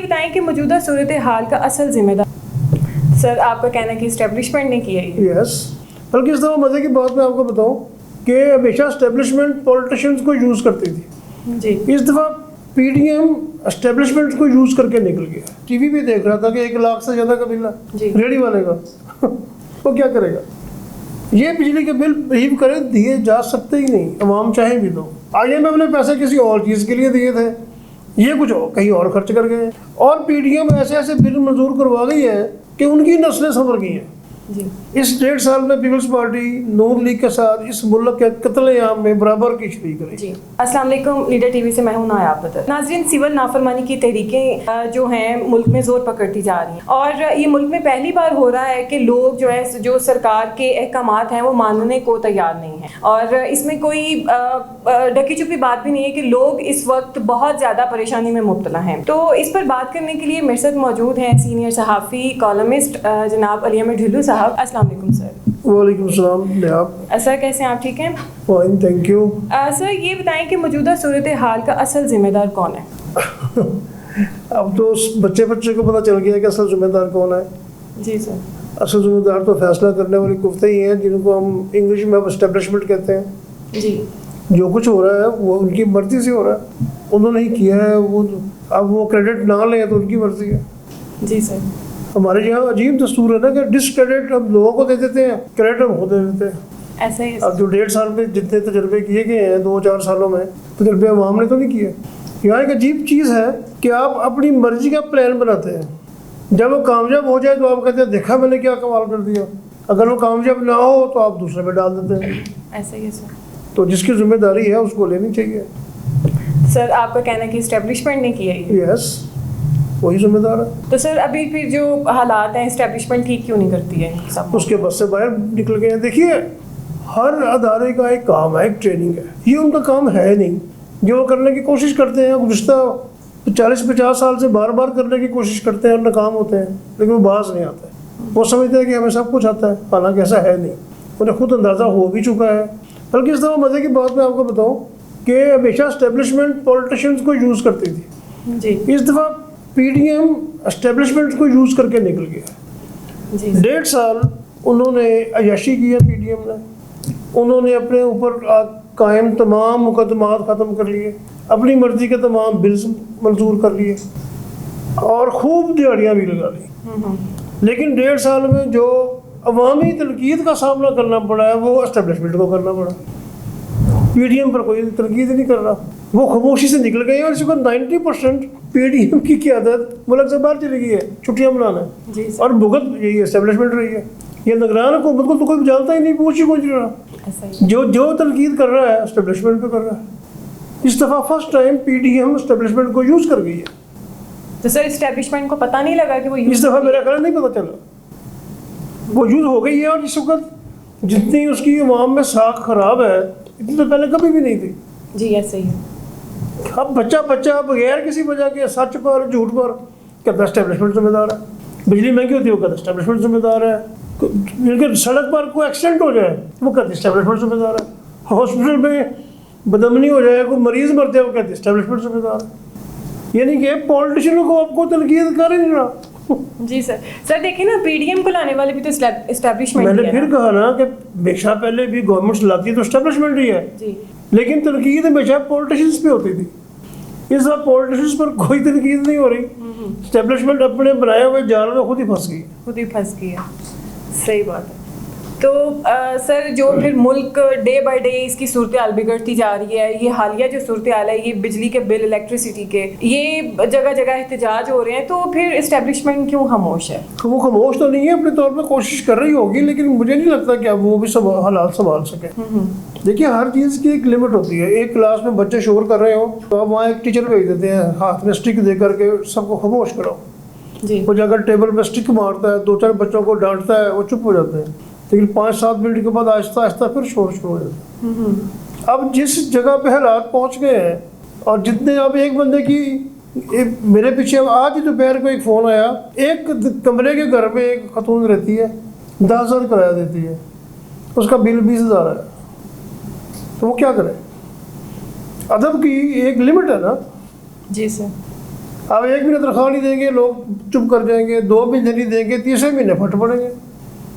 बताएं कि मौजूदा सूरत हाल का असल जिम्मेदार सर आपका कहना है कि इस्टेब्लिशमेंट ने किया है। यस, बल्कि इस दफ़ा मज़े की बात मैं आपको बताऊं कि हमेशा इस्टेब्लिशमेंट पॉलिटिशियंस को यूज़ करती थी। जी इस दफ़ा पीडीएम इस्टेब्लिशमेंट को यूज़ करके निकल गया। टीवी पे देख रहा था कि 1 लाख से ज़्यादा का बिल है रेडी वाले का वो क्या करेगा? ये बिजली के बिल रिलीव करे दिए जा सकते ही नहीं, अवाम चाहे भी तो। IMF ने पैसे किसी और चीज़ के लिए दिए थे, ये कुछ और कहीं और खर्च कर गए। और पीडीएम ऐसे ऐसे बिल मंजूर करवा गई है कि उनकी नस्लें संवर गई हैं। जी इस 1.5 साल में पीपल्स पार्टी नून लीग के साथ इस मुल्क के कत्लेआम में बराबर की शरीक रही। जी अस्सलाम वालेकुम, लीडर टीवी से मैं हूं नायाब बदर। नाज़रीन, सिविल नाफरमानी की तहरीकें जो हैं मुल्क में जोर पकड़ती जा रही हैं और ये मुल्क में पहली बार हो रहा है कि लोग जो है जो सरकार के अहकामात हैं वो मानने को तैयार नहीं है। और इसमें कोई ढकी छुपी बात भी नहीं है कि लोग इस वक्त बहुत ज़्यादा परेशानी में मुब्तला हैं। तो इस पर बात करने के लिए मेरे साथ मौजूद हैं सीनियर सहाफ़ी कॉलमिस्ट जनाब अली अहमद ढिल्लू साहब। अस्सलाम वालेकुम सर। वालेकुम सलाम। सर कैसे हैं आप? ठीक हैं? Fine, thank you. सर ये बताएं कि मौजूदा सूरत हाल का असल जिम्मेदार कौन है? अब तो उस बच्चे को पता चल गया कि असल जिम्मेदार कौन है। जी सर। असल जिम्मेदार तो फैसला करने वाली कुफ्ते ही हैं, जिनको हम इंग्लिश में एस्टेब्लिशमेंट कहते हैं। जी जो कुछ हो रहा है वो उनकी मर्जी से हो रहा है, उन्होंने ही किया है। वो अब वो क्रेडिट ना लें तो उनकी मर्जी है। जी सर। हमारे यहाँ अजीब दस्तूर है ना कि डिसक्रेडिट हम लोगों को दे देते हैं, क्रेडिट हम खुद दे देते हैं। ऐसा ही है अब जो 1.5 साल में जितने तजर्बे किए गए हैं, 2-4 सालों में तजर्बे अवाम ने तो नहीं किए। यहाँ एक अजीब चीज़ है कि आप अपनी मर्जी का प्लान बनाते हैं, जब वो कामयाब हो जाए तो आप कहते हैं देखा मैंने क्या कमाल कर दिया। अगर वो कामयाब ना हो तो आप दूसरे पे डाल देते हैं। ऐसा ही है सर। तो जिसकी जिम्मेदारी है उसको लेनी चाहिए। सर आपका कहना है कि इस्टेब्लिशमेंट ने किया है। यस, वही जिम्मेदार है। तो सर अभी फिर जो हालात हैं इस्टेब्लिशमेंट ठीक क्यों नहीं करती है सब? उसके बस से बाहर निकल गए हैं। देखिए, हर अदारे का एक काम है, एक ट्रेनिंग है। ये उनका काम है नहीं। जो वो करने की कोशिश करते हैं गुज़श्ता 40-50 साल से बार बार करने की कोशिश करते हैं और नाकाम होते हैं, लेकिन वो बाज नहीं आता है। वो समझते हैं कि हमें सब कुछ आता है, हालांकि ऐसा है नहीं। उन्हें खुद अंदाज़ा हो भी चुका है। बल्कि इस दफ़ा मज़े की बात मैं आपको बताऊँ कि हमेशा एस्टेब्लिशमेंट पॉलिटिशियंस को यूज़ करती थी। जी इस दफ़ा पीडीएम एस्टेब्लिशमेंट को यूज़ करके निकल गया। जी 1.5 साल उन्होंने अयाशी किया पीडीएम ने। उन्होंने अपने ऊपर कायम तमाम मुकदमात ख़त्म कर लिए, अपनी मर्जी के तमाम बिल्स मंजूर कर लिए और खूब दिहाड़ियाँ भी लगा ली। लेकिन 1.5 साल में जो अवामी तनकीद का सामना करना पड़ा है वो एस्टेब्लिशमेंट को करना पड़ा। पीडीएम पर कोई तनकीद नहीं कर रहा, वो खामोशी से निकल गए। और इस वक्त 90% पीडीएम की क़यादत मुल्क से बाहर चली गई है छुट्टियाँ मनाना, और भुगत यही एस्टेब्लिशमेंट रही है। ये निगरान हुकूमत को तो कोई जानता ही नहीं, पूछ ही कुछ रहा। जो तनकीद कर रहा है एस्टेब्लिशमेंट पे कर रहा है। इस दफ़ा फर्स्ट टाइम पीडीएम एस्टेब्लिशमेंट को यूज़ कर गई है। तो सर इस्टेब्लिशमेंट को पता नहीं लगा कि वो इस दफ़ा मेरा ख्याल नहीं पता चला, वो यूज़ हो गई है। और इस वक्त जितनी उसकी अवाम में साख खराब है इतनी तो पहले कभी भी नहीं थी। जी ऐसे ही। अब बच्चा बगैर किसी वजह के सच पर झूठ पर कहता एस्टेब्लिशमेंट जिम्मेदार है। बिजली महंगी होती है वो कहता एस्टेब्लिशमेंट जिम्मेदार है। जिनके सड़क पर कोई एक्सीडेंट हो जाए वो कहते एस्टेब्लिशमेंट जिम्मेदार है। हॉस्पिटल में बदमनी हो जाए, कोई मरीज मरते हैं वो कहते एस्टेब्लिशमेंट जिम्मेदार है। यानी कि पॉलिटिशियनों को आपको तनकीद कर ही नहीं रहा। जी सर। सर देखिए ना, पीडीएम को लाने वाले भी तो एस्टेब्लिशमेंट मैंने फिर कहा ना कि हमेशा पहले भी गवर्नमेंट लाती है तो एस्टेब्लिशमेंट ही है जी, लेकिन तनकीद हमेशा पॉलिटिशियंस पे होती थी। इस बार पॉलिटिशियंस पर कोई तनकीद नहीं हो रही। एस्टेब्लिशमेंट अपने बनाए हुए जाल में खुद ही फंस गई है। सही बात है। तो सर जो फिर मुल्क डे बाय डे इसकी सूरत हाल बिगड़ती जा रही है, ये हालिया जो सूरत हाल है, ये बिजली के बिल, इलेक्ट्रिसिटी के, ये जगह जगह एहतजाज हो रहे हैं, तो फिर एस्टेब्लिशमेंट क्यों खामोश है? वो खामोश तो नहीं है, अपने तौर पर कोशिश कर रही होगी, लेकिन मुझे नहीं लगता कि अब वो भी सब हालात संभाल सके। देखिए, हर चीज़ की एक लिमिट होती है। एक क्लास में बच्चे शोर कर रहे हो तो आप वहाँ एक टीचर भेज देते हैं हाथ में स्टिक दे करके सबको खामोश करो। वो जाकर टेबल पर स्टिक मारता है, 2-4 बच्चों को डांटता है, वो चुप हो जाते हैं। लेकिन 5-7 मिनट के बाद आहिस्ता आहिस्ता फिर शोर शुरू हो जाता है। अब जिस जगह पे हालात पहुँच गए हैं और जितने अब एक बंदे की मेरे पीछे आज ही दोपहर को एक फ़ोन आया, एक कमरे के घर में एक खतून रहती है, 10,000 किराया देती है, उसका बिल 20,000 है। तो वो क्या करे? अदब की एक लिमिट है ना। जी सर। अब 1 महीने तनख्वाह नहीं देंगे, लोग चुप कर जाएंगे, 2 महीने नहीं देंगे, तीसरे महीने फट पड़ेंगे।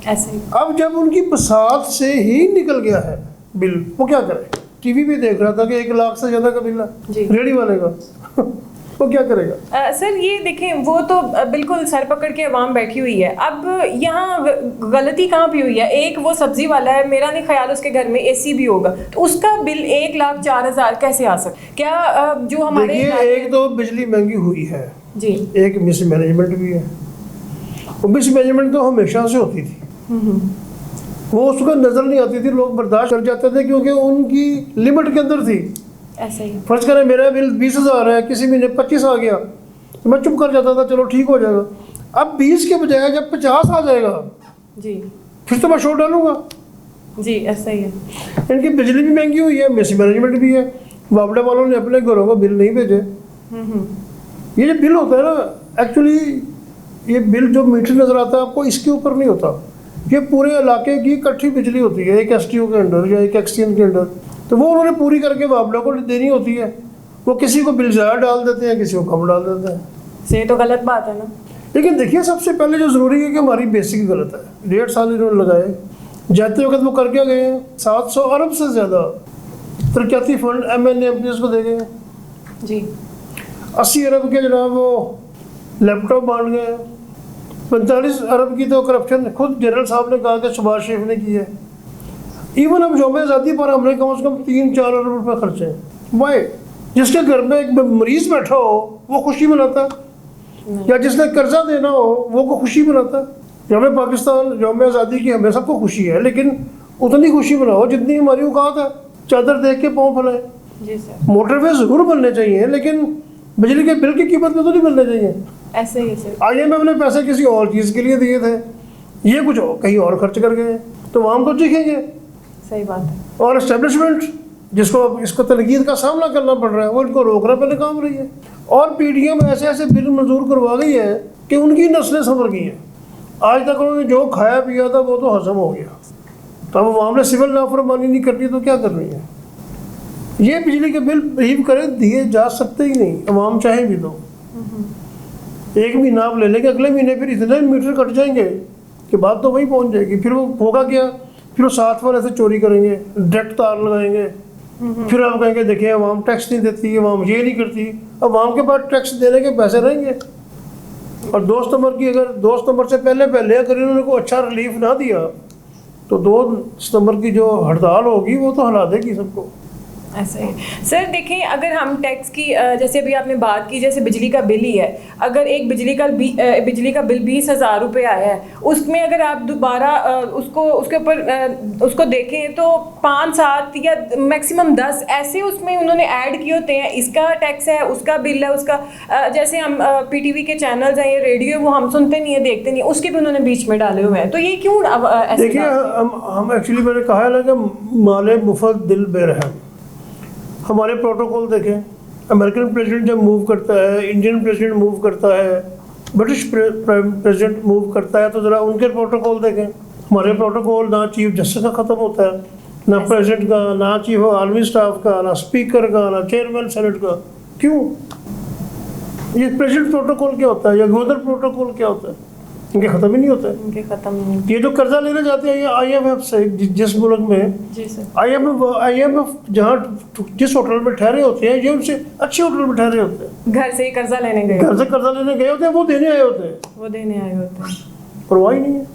ऐसे ही। अब जब उनकी बसात से ही निकल गया है बिल, वो क्या करे? टीवी भी देख रहा था कि 1 लाख से ज़्यादा का बिल है रेडी वाले का वो क्या करेगा? सर ये देखें, वो तो बिल्कुल सर पकड़ के अवाम बैठी हुई है। अब यहाँ गलती कहाँ पे हुई है? एक वो सब्जी वाला है, मेरा नहीं ख्याल उसके घर में एसी भी होगा, तो उसका बिल 1,04,000 कैसे आ सकता? क्या जो हमारे एक तो बिजली महंगी हुई है जी, एक मिसमैनेजमेंट भी है। वो मिसमैनेजमेंट तो हमेशा से होती थी, वो उसको नजर नहीं आती थी, लोग बर्दाश्त कर जाते थे क्योंकि उनकी लिमिट के अंदर थी। ऐसे ही फर्ज करें मेरा बिल 20,000 है, किसी महीने 25 आ गया तो मैं चुप कर जाता था, चलो ठीक हो जाएगा। अब 20 के बजाय जब 50 आ जाएगा जी, फिर तो मैं शोर डालूंगा जी, ऐसा ही है। इनकी बिजली भी महंगी हुई है, मिसमैनेजमेंट भी है, वापडा वालों ने अपने घरों को बिल नहीं भेजे। ये जो बिल होता है ना, एक्चुअली ये बिल जो मीटर नजर आता है आपको, इसके ऊपर नहीं होता, ये पूरे इलाके की इकट्ठी बिजली होती है, एक एसटीओ के अंडर या एक एक्सटीएन के अंडर, तो वो उन्होंने पूरी करके वापडा को देनी होती है। वो किसी को बिल ज़्यादा डाल देते हैं, किसी को कम डाल देते हैं। ये तो गलत बात है ना। लेकिन देखिए, सबसे पहले जो ज़रूरी है कि हमारी बेसिक गलत है। 1.5 साल इन्होंने लगाए, जाते वक्त वो कर क्या गए हैं? 700 अरब से ज़्यादा तरक्याती फंड MNA को दे गए हैं जी। 80 अरब के जनाब वो लैपटॉप बांट गए हैं। 45 अरब की तो करप्शन खुद जनरल साहब ने कहा कि शहबाज शरीफ ने की है। इवन अब यौम आज़ादी पर हमने कम से कम 3-4 अरब रुपये खर्चे हैं। वाई? जिसके घर में एक मरीज बैठा हो वो खुशी मनाता, या जिसने कर्जा देना हो वो को खुशी मनाता। यौम पाकिस्तान, यौम आज़ादी की हमें सबको खुशी है, लेकिन उतनी खुशी मनाओ जितनी हमारी औकात है। चादर देख के पाँव फैलाए। जी सर। मोटरवे ज़रूर बनने चाहिए, लेकिन बिजली के बिल की कीमत में तो नहीं बनने चाहिए। ऐसे ही सर। IMF ने पैसे किसी और चीज़ के लिए दिए थे, ये कुछ कहीं और खर्च कर गए, तो आम तो चीखेंगे। सही बात है। और एस्टेब्लिशमेंट जिसको इसको तनकीद का सामना करना पड़ रहा है, वो इनको रोकने पर नाकाम रही है। और PDM ऐसे ऐसे बिल मंजूर करवा गई है कि उनकी नस्लें संवर गई हैं। आज तक उन्होंने जो खाया पिया था वो तो हजम हो गया, तो अब मामले सिविल नाफरमानी नहीं करनी तो क्या करनी है? ये बिजली के बिल रिलीव करें, दिए जा सकते ही नहीं, अवाम चाहे भी तो। 1 महीना आप ले लेंगे, अगले महीने फिर इतने मीटर कट जाएंगे कि बात तो वहीं पहुंच जाएगी। फिर वो होगा क्या? फिर वो साथ वाले से चोरी करेंगे, डायरेक्ट तार लगाएंगे। फिर आप कहेंगे देखिए अवाम टैक्स नहीं देती, अवाम ये नहीं करती। अवाम के पास टैक्स देने के पैसे रहेंगे। और 2 सितंबर की, अगर 2 सितंबर से पहले अगर इन्होंने को अच्छा रिलीफ ना दिया तो 2 सितंबर की जो हड़ताल होगी वो तो हिला देगी सबको। ऐसे ही सर। देखें, अगर हम टैक्स की जैसे अभी आपने बात की, जैसे बिजली का बिल ही है, अगर एक बिजली का बिल 20,000 रुपये आया है, उसमें अगर आप दोबारा उसके ऊपर उसको देखें तो 5-7 या मैक्सिमम 10 ऐसे उसमें उन्होंने ऐड किए होते हैं। इसका टैक्स है, उसका बिल है, उसका जैसे हम PTV के चैनल्स हैं, ये रेडियो, वो हम सुनते नहीं है, देखते नहीं है, उसके भी उन्होंने बीच में डाले हुए हैं। तो ये क्यों ऐसे? देखिए, हम एक्चुअली मैंने कहा है ना कि माले मुफत दिल बेरहम। हमारे प्रोटोकॉल देखें, अमेरिकन प्रेसिडेंट जब मूव करता है, इंडियन प्रेसिडेंट मूव करता है, ब्रिटिश प्रेसिडेंट मूव करता है, तो ज़रा उनके प्रोटोकॉल देखें। हमारे प्रोटोकॉल ना चीफ जस्टिस का ख़त्म होता है, ना प्रेसिडेंट का, ना चीफ आर्मी स्टाफ का, ना स्पीकर का, ना चेयरमैन सेनेट का। क्यों? ये प्रेसिडेंट प्रोटोकॉल क्या होता है या गवर्नर प्रोटोकॉल क्या होता है? इनके ख़त्म ही नहीं होता है। इनके ख़त्म नहीं। ये जो कर्जा लेने जाते हैं ये IMF से, जिस मुल्क में जी सर। IMF जहाँ जिस होटल में ठहरे होते हैं, ये उनसे अच्छे होटल में ठहरे होते हैं। घर से ही कर्जा लेने गए, घर से कर्जा लेने गए होते हैं, वो देने आए होते हैं, वो देने आए होते हैं। परवाह ही नहीं है।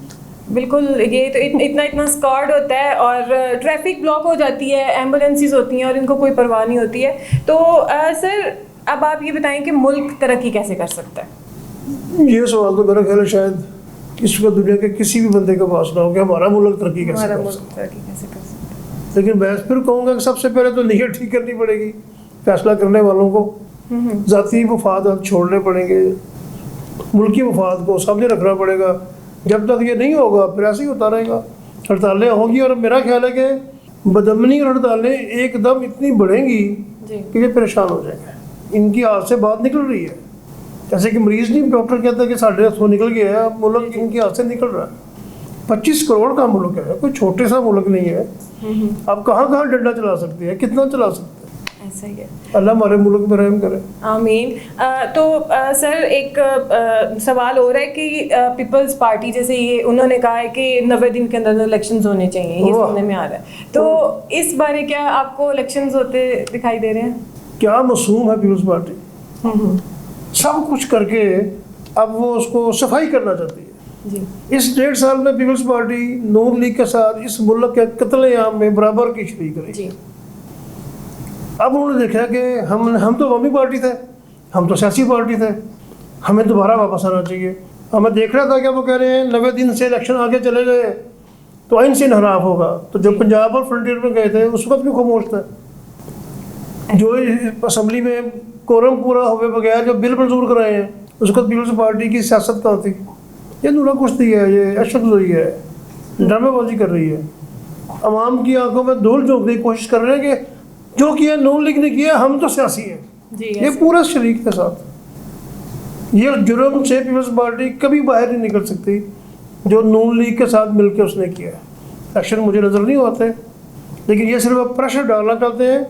बिल्कुल। ये तो इतना स्क्वाड होता है और ट्रैफिक ब्लॉक हो जाती है, एम्बुलेंसेस होती हैं और इनको कोई परवाह नहीं होती है। तो सर, अब आप ये बताएं कि मुल्क तरक्की कैसे कर सकता है? ये सवाल तो मेरा ख्याल है शायद इस वक्त दुनिया के किसी भी बंदे के पास ना हो कि हमारा मुल्क तरक्की कैसे कर सकता है। लेकिन मैं फिर कहूँगा कि सबसे पहले तो नीयत ठीक करनी पड़ेगी फैसला करने वालों को। ज़ाती मफाद छोड़ने पड़ेंगे, मुल्की मफाद को सामने रखना पड़ेगा। जब तक ये नहीं होगा फिर ऐसे ही होता रहेगा, हड़तालें होंगी। और मेरा ख्याल है कि बदमनी और हड़तालें एकदम इतनी बढ़ेंगी कि ये परेशान हो जाएंगे। इनकी हाथ से बात निकल रही है, जैसे कि मरीज नहीं, डॉक्टर कहता है कि साढ़े हाथों निकल गया है, मुल्क इनके हाथ से निकल रहा है। 25 करोड़ का मुल्क है, कोई छोटे सा मुल्क नहीं है। अब कहाँ डंडा चला सकते हैं, कितना चला सकते हैं? ऐसा ही है। अल्लाह हमारे मुल्क में रहम करे। आमीन। तो सर एक सवाल हो रहा है कि पीपल्स पार्टी जैसे ये उन्होंने कहा है कि 90 दिन के अंदर इलेक्शंस होने चाहिए, ये सुनने में आ रहा है, तो इस बारे क्या आपको इलेक्शंस होते दिखाई दे रहे हैं? क्या मासूम है पीपल्स पार्टी, सब कुछ करके अब वो उसको सफाई करना चाहती है जी। इस 1.5 साल में पीपल्स पार्टी नून लीग के साथ इस मुल्क के कत्लेआम में बराबर की शरीक रही जी। अब उन्होंने देखा कि हम तो अवामी पार्टी थे, हम तो सियासी पार्टी थे, हमें दोबारा वापस आना चाहिए। हमें देख रहा था कि वो कह रहे हैं 90 दिन से इलेक्शन आगे चले गए तो आइन से इनहराफ होगा, तो जो पंजाब और फ्रंटियर में गए थे उस वक्त भी खामोश था। जो असम्बली में कोरम पूरा हुए बगैर जो बिल मंजूर कराए हैं उस वक्त पीपल्स पार्टी की सियासत कहाँ थी? ये नूरा कुश्ती है, ये अशरफजोई है, ड्रामेबाजी कर रही है, अवाम की आंखों में धूल झोंकने की कोशिश कर रहे हैं कि जो किया नून लीग ने किया, हम तो सियासी हैं जी। ये पूरा शरीक के साथ ये जुर्म से पीपल्स पार्टी कभी बाहर नहीं निकल सकती जो नून लीग के साथ मिलकर उसने किया। एक्शन मुझे नज़र नहीं आते, लेकिन ये सिर्फ प्रेशर डालना चाहते हैं।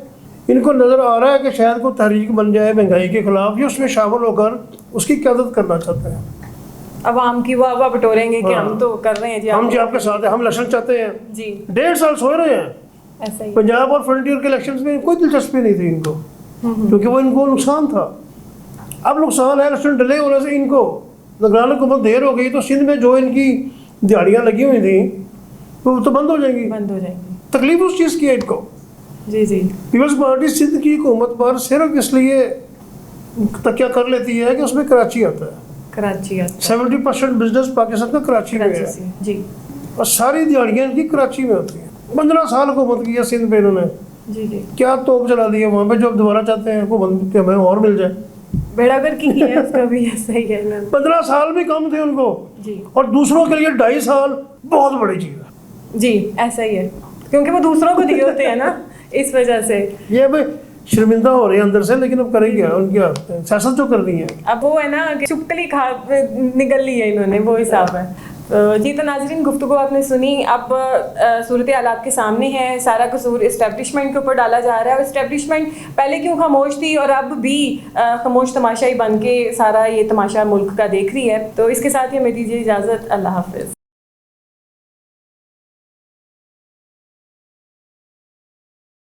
इनको नज़र आ रहा है कि शायद कोई तहरीक बन जाए महंगाई के खिलाफ, ये उसमें शामिल होकर उसकी क़यादत करना चाहते हैं। अवाम की वाह बटोरेंगे कि हम तो कर रहे हैं जी, हम जी आपके साथ हैं, हम इलेक्शन चाहते हैं जी। 1.5 साल सोए रहे हैं। ऐसा ही पंजाब और फ्रंटियर के इलेक्शंस में कोई दिलचस्पी नहीं थी इनको, क्योंकि वो इनको नुकसान था। अब नुकसान है इलेक्शन डिले होने से, इनको निगरान हुकूमत देर हो गई तो सिंध में जो इनकी दिहाड़ियाँ लगी हुई थी वो तो बंद हो जाएंगी। तकलीफ उस चीज़ की है इनको। जी जी। पीपल्स पार्टी सिंध की हुकूमत पर सिर्फ इसलिए तकिया कर लेती है कि उसमें कराची आता है। कराची 70% बिजनेस पाकिस्तान का कराची में है जी, और सारी दिहाड़ियाँ इनकी कराची में होती हैं। 15 साल हुकूमत की है सिंध पे इन्होंने, जी जी। क्या तोप चला दी है वहाँ पे, जो अब दोबारा चाहते हैं हुकूमत कि हमें और मिल जाए। बेड़ागर की है उसका भी ऐसा ही है। 15 साल भी कम थे उनको जी, और दूसरों के लिए 2.5 साल बहुत बड़ी चीज़ है जी। ऐसा ही है, क्योंकि वो दूसरों को दिए होते हैं ना, इस वजह से ये भाई शर्मिंदा हो रहे हैं अंदर से, लेकिन अब करेंगे क्या, उनकी सियासत जो करनी है। अब वो है ना कि चुपकली खा निकल ली है इन्होंने, वो हिसाब है। जी, तो नाज़रीन गुफ्तगू आपने सुनी। अब सूरत हाल आपके सामने है, सारा कसूर इस्टेब्लिशमेंट के ऊपर डाला जा रहा है। इस्टेब्लिशमेंट पहले क्यों खामोश थी और अब भी खामोश तमाशाई बन के सारा ये तमाशा मुल्क का देख रही है। तो इसके साथ ही हमें दीजिए इजाज़त, अल्लाह हाफिज़।